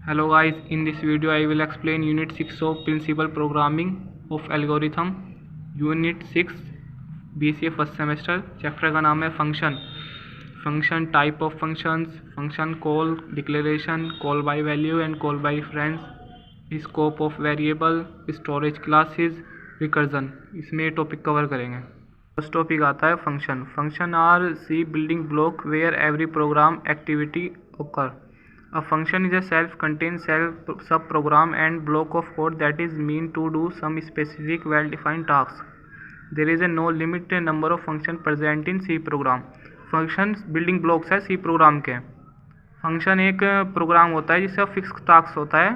Hello guys, in this video I will explain Unit 6 of Principal Programming of Algorithm. Unit 6 BCA first semester. Chapter का नाम है function. Function, type of functions, function call, declaration, call by value and call by reference, scope of variable, storage classes, recursion. इसमें topic cover करेंगे. First topic आता है function. Function are C building block where every program activity occur. A function is a self-contained sub-program and block of code that is meant to do some specific well-defined task. There is a no limit number of functions present in C program. Functions building blocks है C program के. Function एक programme होता है जिसका fix task होता है,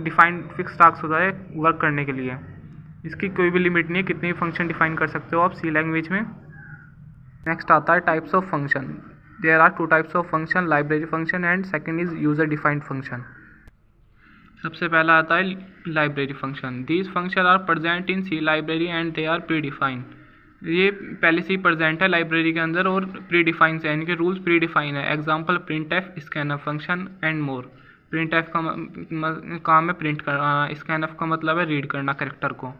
defined fix task होता है वर्क करने के लिए. इसकी कोई भी लिमिट नहीं है, कितने भी फंक्शन डिफाइन कर सकते हो आप C लैंग्वेज में. नेक्स्ट आता है types of function. There are two types of function, library function and second is user defined function. सबसे पहला आता है library function. These functions are present in C library and they are predefined. ये पहले से ही present है library के अंदर और प्रीडिफाइन है, इनके रूल्स प्रीडिफाइन है. Example printf, scanf function and more. printf का काम है प्रिंट करना, scanf का मतलब है रीड करना कैरेक्टर को.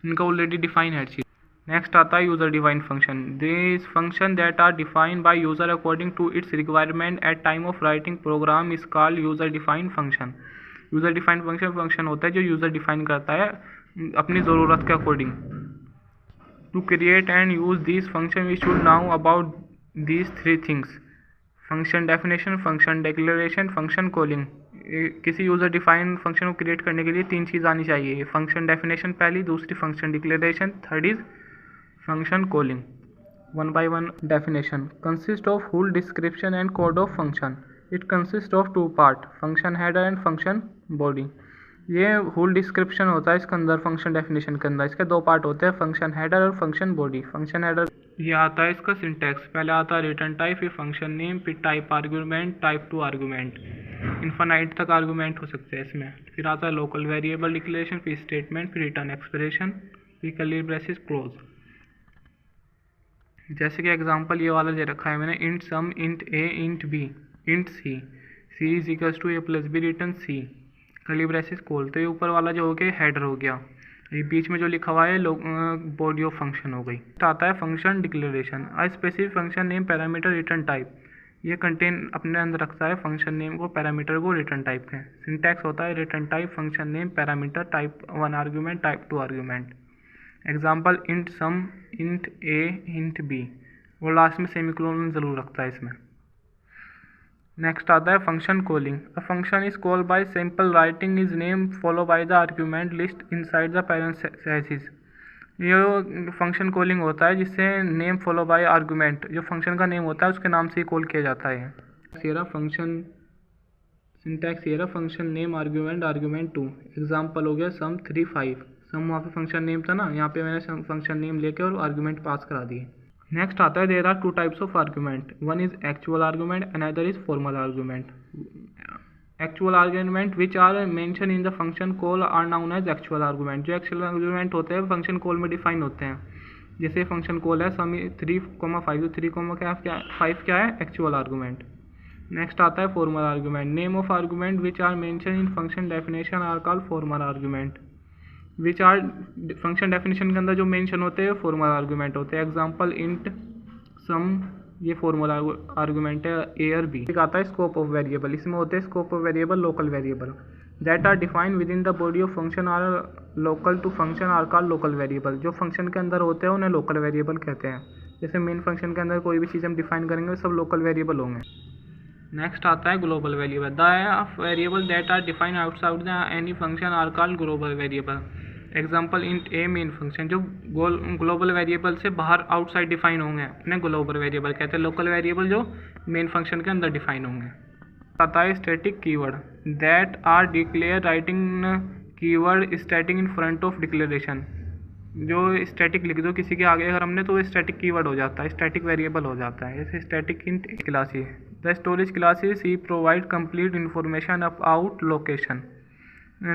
इनका ऑलरेडी डिफाइन है चीज़. नेक्स्ट आता है user defined function. This function that are defined by user according to its requirement at time of writing program is called user defined function. User defined function होता है जो user define करता है अपनी ज़रूरत के according. To create and use this function we should now about these three things: function definition, function declaration, function calling. किसी user defined function को क्रिएट करने के लिए तीन चीज़ आनी चाहिए: फंक्शन डेफिनेशन पहली, दूसरी function declaration, third is function calling. One by one definition. Consists of whole description and code of function. It consists of two part, function header and function body. ये whole description होता है इसके अंदर, function definition के अंदर. इसके दो part होते हैं, function header और function body. function header ये आता है इसका सिंटैक्स. पहले आता है रिटर्न टाइप, फिर फंक्शन नेम, फिर type argument, type two argument. Infinite तक आर्गूमेंट हो सकते हैं इसमें. फिर आता है लोकल वेरिएबल डिक्लेरेशन, फिर स्टेटमेंट, फिर रिटर्न एक्सप्रेशन, फिर कर्ली ब्रेसेस क्लोज. जैसे कि एग्जांपल ये वाला दे रखा है मैंने, int sum, int A, int b, int c, c is equals to a plus b return c, curly braces खोल. तो ये ऊपर वाला जो हो गया हेडर हो गया. ये बीच में जो लिखा हुआ है बॉडी ऑफ फंक्शन हो गई. आता है function declaration. A specific function name, parameter, return type. ये कंटेन अपने अंदर रखता है फंक्शन नेम को, पैरामीटर को, रिटर्न टाइप के. सिंटैक्स होता है return type, function name, parameter, type one argument, type two argument. Example int sum, int ए, इंट बी, और लास्ट में सेमीकोलन जरूर रखता है इसमें. नेक्स्ट आता है function calling. A function is called by simple writing is name follow by the argument list inside the parenthesis. ये function calling होता है जिससे नेम फॉलो बाय आर्ग्यूमेंट, जो फंक्शन का नेम होता है उसके नाम से ही कॉल किया जाता है. ये फंक्शन सिंटैक्स, ये function name argument, argument two. Example हो गया सम 3 5. सम वहाँ पे फंक्शन नेम था ना, यहाँ पे मैंने फंक्शन नेम लेके और आर्ग्यूमेंट पास करा दिए. नेक्स्ट आता है there are two types of argument. One is actual argument, another is formal argument. Actual argument which are mention in the function call are known as actual argument. जो actual argument होते हैं function call में define होते हैं. जैसे function call है सम 3, 5, 3, 5 क्या है, एक्चुअल आर्ग्यूमेंट. नेक्स्ट आता है formal argument. Name of argument which are mention in function definition are called formal argument. Which are function definition के अंदर जो मेंशन होते हैं फॉर्मल आर्ग्यूमेंट होते हैं. एग्जांपल इंट सम, ये फॉर्मल आर्ग्यूमेंट है ए और बी. एक आता है स्कोप ऑफ वेरिएबल. इसमें होते हैं scope of variable, local variable that are defined within the body of function are local to function are called local variable. जो फंक्शन के अंदर होते हैं उन्हें लोकल वेरिएबल कहते हैं. जैसे मेन फंक्शन के अंदर कोई भी चीज़ हम डिफाइन करेंगे सब लोकल वेरिएबल होंगे. नेक्स्ट आता है global variable. The variable that are defined outside the any function are called global variable. Example int a main function. जो ग्लोबल वेरिएबल से बाहर आउटसाइड डिफाइन होंगे उन्हें ग्लोबल वेरिएबल कहते हैं. लोकल वेरिएबल जो मेन फंक्शन के अंदर डिफाइन होंगे. आता है static keyword that are declare writing keyword static in front of declaration. जो स्टैटिक लिख दो किसी के आगे अगर हमने तो वो स्टैटिक कीवर्ड हो जाता है, स्टैटिक वेरिएबल हो जाता है. जैसे static int classes. The storage classes he provide complete information about location.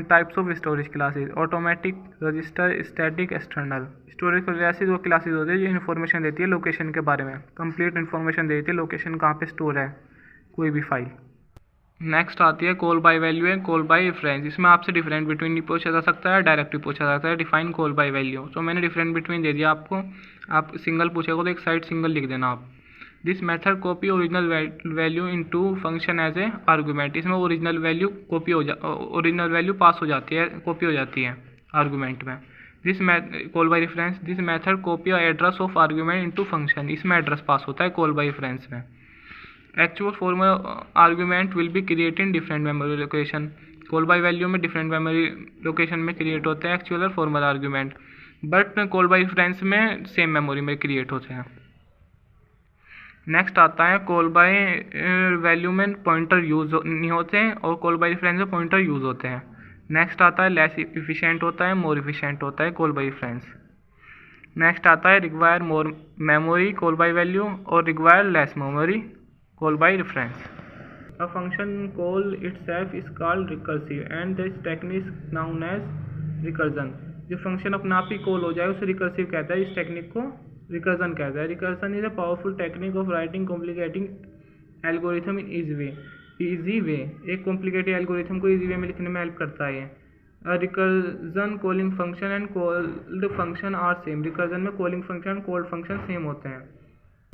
Types of storage classes: automatic, register, static, external. Storage classes वो क्लासेस होती है जो इन्फॉर्मेशन देती है लोकेशन के बारे में, कंप्लीट इन्फॉर्मेशन देती है लोकेशन कहाँ पे स्टोर है कोई भी फाइल. नेक्स्ट आती है call by value and call by reference. इसमें आपसे डिफरेंट बिटवीन नहीं पूछा जा सकता है, डायरेक्टली पूछा जाता है। डिफाइन कॉल बाय वैल्यू, तो मैंने डिफरेंट बिटवीन दे दिया आपको। आप सिंगल पूछेगा तो एक साइड सिंगल लिख देना आप। This method copy original value into function as a argument. इसमें original value original value pass हो जाती है, कॉपी हो जाती है आर्गूमेंट में। This call by reference, this method copy address of argument into function. इसमें एड्रेस पास होता है कॉल बाय रेफरेंस में। Actual formal argument will be create in different memory location. Call by value में different memory location में create होते हैं actual और formal argument, but call by reference में सेम मेमोरी में क्रिएट होते हैं। नेक्स्ट आता है कॉल बाय वैल्यू में पॉइंटर यूज नहीं होते हैं और कॉल बाय रेफरेंस में पॉइंटर यूज होते हैं। नेक्स्ट आता है लेस इफिशिएंट होता है, मोर इफिशिएंट होता है कॉल बाय रेफरेंस। नेक्स्ट आता है require more memory call by value और require less memory call by reference. A function call itself is called recursive and this technique is known as recursion. जो function अपने आप ही call हो जाए उसे recursive कहता है, इस टेक्निक को रिकर्जन कहता है। Recursion is a powerful technique of writing complicating algorithm in easy way. एक कॉम्प्लिकेटेड एल्गोरिथम को इजी वे में लिखने में हेल्प करता है। Recursion calling function and called function are same. Recursion में calling function called function same होते हैं।